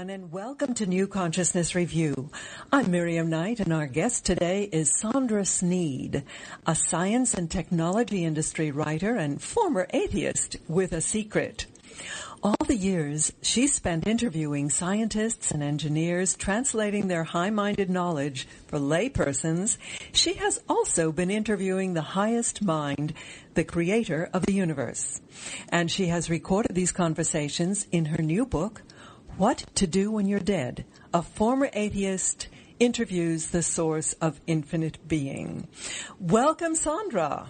everyone, and welcome to New Consciousness Review. I'm Miriam Knight, and our guest today is Sondra Sneed, a science and technology industry writer and former atheist with a secret. All the years she spent interviewing scientists and engineers, translating their high-minded knowledge for laypersons, she has also been interviewing the highest mind, the creator of the universe. And she has recorded these conversations in her new book, What to Do When You're Dead. A former atheist interviews the source of infinite being. Welcome, Sondra.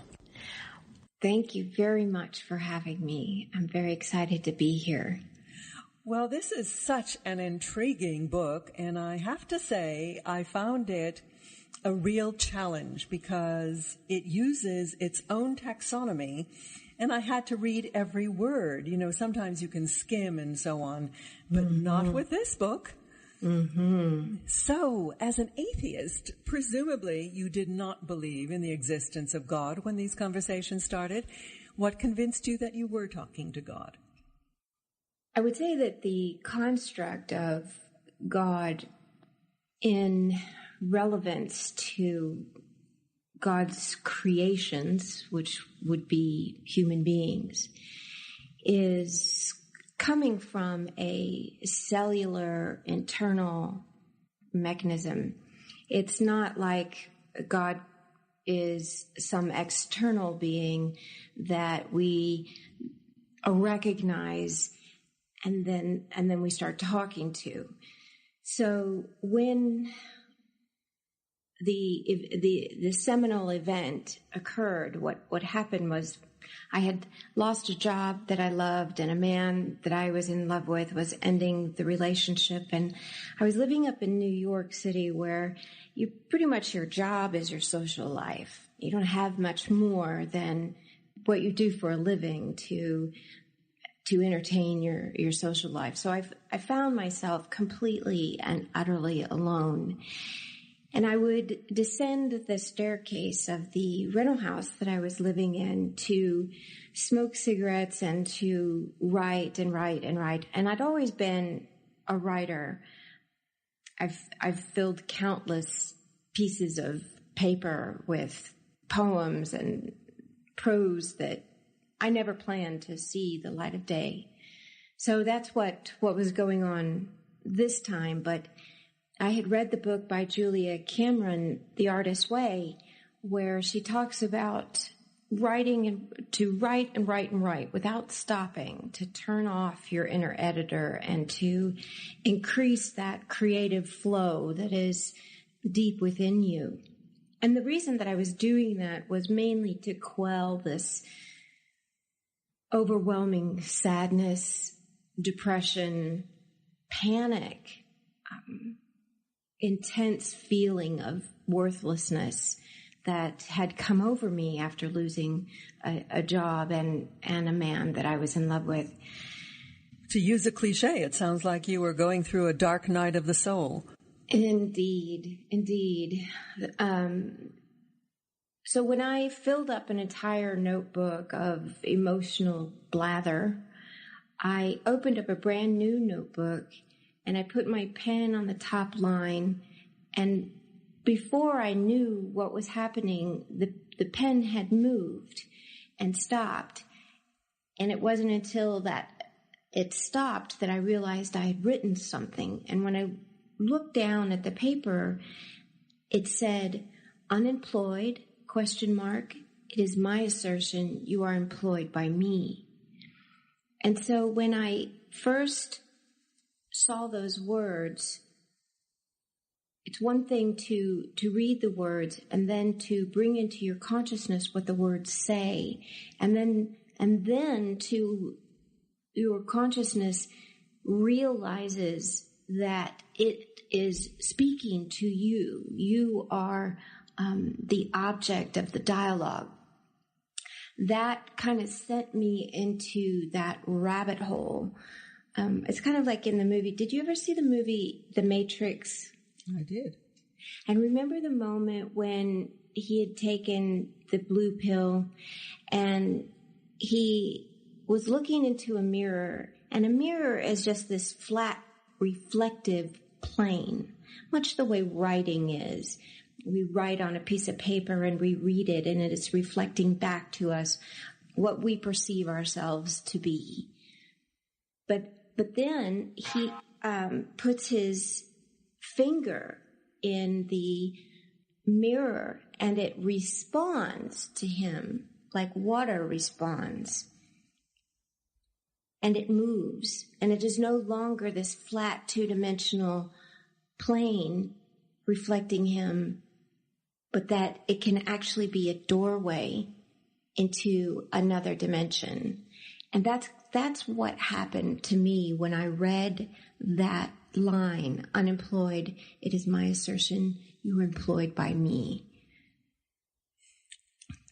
Thank you very much for having me. I'm very excited to be here. Well, this is such an intriguing book, and I have to say I found it a real challenge because it uses its own taxonomy, and I had to read every word. You know, sometimes you can skim and so on, but not with this book. So, as an atheist, presumably you did not believe in the existence of God when these conversations started. What convinced you that you were talking to God? I would say that the construct of God in relevance to God's creations, which would be human beings, is coming from a cellular internal mechanism. It's not like God is some external being that we recognize and then we start talking to. So when the seminal event occurred, what happened was I had lost a job that I loved, and a man that I was in love with was ending the relationship. And I was living up in New York City, where you pretty much your job is your social life. You don't have much more than what you do for a living to entertain your social life. So I found myself completely and utterly alone. And I would descend the staircase of the rental house that I was living in to smoke cigarettes and to write and write and write. And I'd always been a writer. I've filled countless pieces of paper with poems and prose that I never planned to see the light of day. So that's what was going on this time. But I had read the book by Julia Cameron, The Artist's Way, where she talks about writing and to write and write and write without stopping, to turn off your inner editor and to increase that creative flow that is deep within you. And the reason that I was doing that was mainly to quell this overwhelming sadness, depression, panic, intense feeling of worthlessness that had come over me after losing a job and a man that I was in love with. To use a cliche, it sounds like you were going through a dark night of the soul. Indeed. So when I filled up an entire notebook of emotional blather, I opened up a brand new notebook and I put my pen on the top line, and before I knew what was happening, the pen had moved and stopped. And it wasn't until that it stopped that I realized I had written something. And when I looked down at the paper, it said, "Unemployed, ? It is my assertion you are employed by me." And so when I first saw those words, it's one thing to read the words and then to bring into your consciousness what the words say, and then to your consciousness realizes that it is speaking to you. You are the object of the dialogue. That kind of sent me into that rabbit hole. It's kind of like in the movie. Did you ever see the movie The Matrix? I did. And remember the moment when he had taken the blue pill and he was looking into a mirror, and a mirror is just this flat reflective plane, much the way writing is. We write on a piece of paper and we read it, and it is reflecting back to us what we perceive ourselves to be. But then he puts his finger in the mirror, and it responds to him like water responds. And it moves, and it is no longer this flat two-dimensional plane reflecting him, but that it can actually be a doorway into another dimension. And that's what happened to me when I read that line, unemployed, it is my assertion, you were employed by me.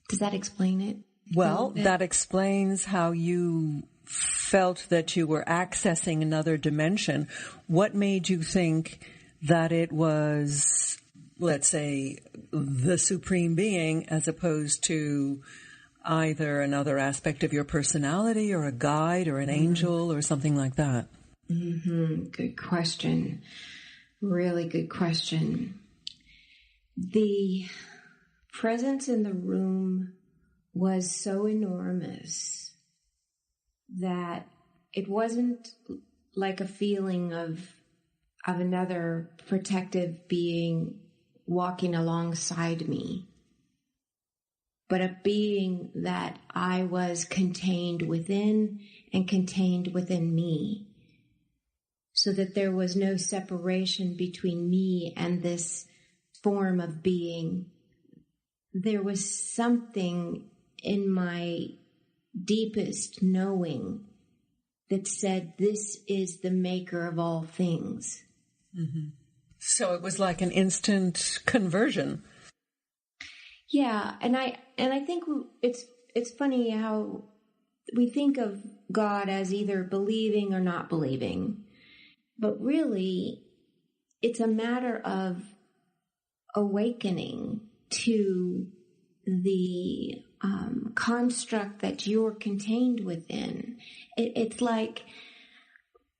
Does that explain it? Well, that explains how you felt that you were accessing another dimension. What made you think that it was, let's say, the supreme being as opposed to either another aspect of your personality or a guide or an angel or something like that? Good question. Really good question. The presence in the room was so enormous that it wasn't like a feeling of another protective being walking alongside me, but a being that I was contained within and contained within me, so that there was no separation between me and this form of being. There was something in my deepest knowing that said, this is the maker of all things. Mm-hmm. So it was like an instant conversion. Yeah, and I think it's funny how we think of God as either believing or not believing, but really it's a matter of awakening to the construct that you're contained within. It's like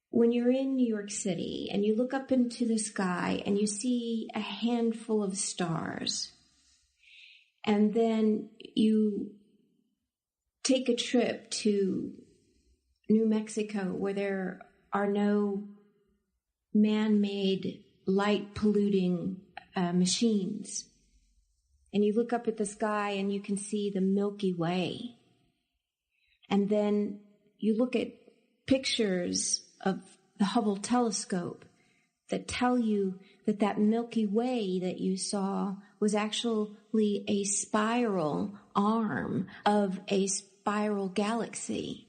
when you're in New York City and you look up into the sky and you see a handful of stars, and then you take a trip to New Mexico where there are no man-made light-polluting machines. And you look up at the sky and you can see the Milky Way. And then you look at pictures of the Hubble telescope that tell you that that Milky Way that you saw was actually a spiral arm of a spiral galaxy.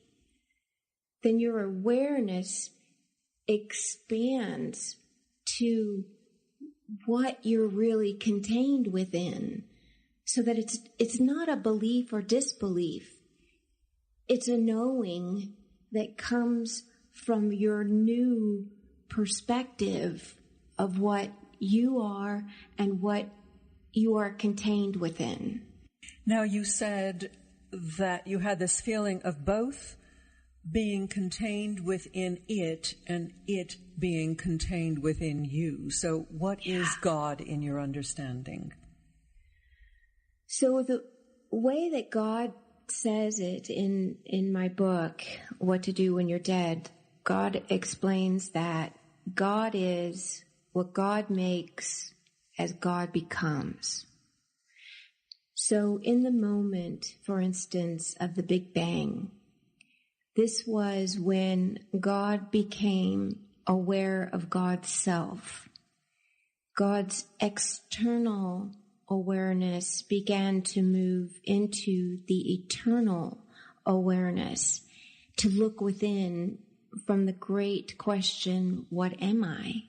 Then your awareness expands to what you're really contained within, so that it's not a belief or disbelief. It's a knowing that comes from your new perspective of what you are and what you are contained within. Now, you said that you had this feeling of both being contained within it and it being contained within you. So what is God in your understanding? So the way that God says it in my book, What to Do When You're Dead, God explains that God is what God makes as God becomes. So in the moment, for instance, of the Big Bang, this was when God became aware of God's self. God's external awareness began to move into the eternal awareness, to look within from the great question, what am I?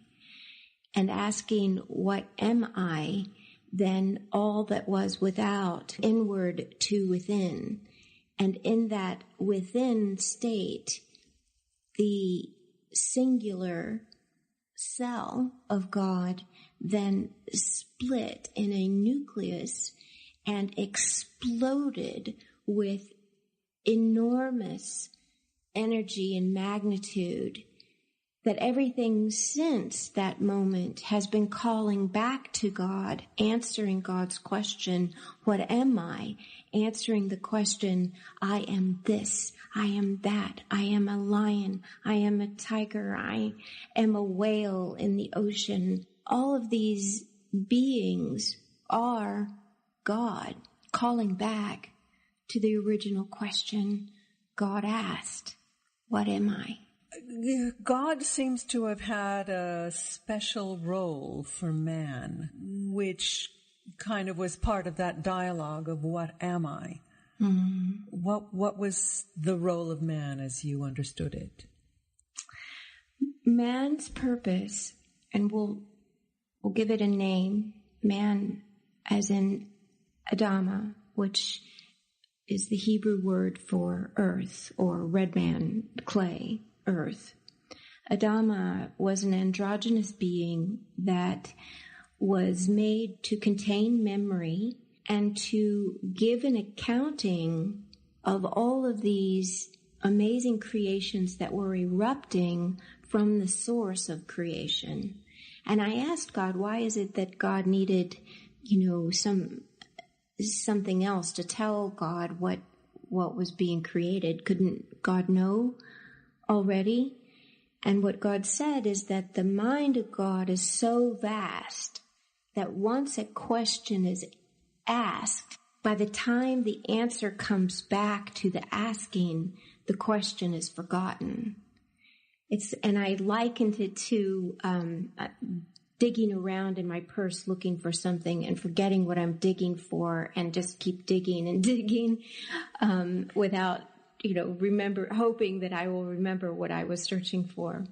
And asking, what am I? Then all that was without, inward to within. And in that within state, the singular cell of God then split in a nucleus and exploded with enormous energy and magnitude. that everything since that moment has been calling back to God, answering God's question, what am I? Answering the question, I am this, I am that, I am a lion, I am a tiger, I am a whale in the ocean. All of these beings are God, calling back to the original question God asked, what am I? God seems to have had a special role for man, which kind of was part of that dialogue of what am I? Mm-hmm. What was the role of man as you understood it? Man's purpose, and we'll give it a name, man as in Adama, which is the Hebrew word for earth, or red man, clay, earth. Adama was an androgynous being that was made to contain memory and to give an accounting of all of these amazing creations that were erupting from the source of creation. And I asked God, why is it that God needed, something else to tell God what was being created? Couldn't God know already? And what God said is that the mind of God is so vast that once a question is asked, by the time the answer comes back to the asking, the question is forgotten. And I likened it to digging around in my purse looking for something and forgetting what I'm digging for, and just keep digging and digging without hoping that I will remember what I was searching for.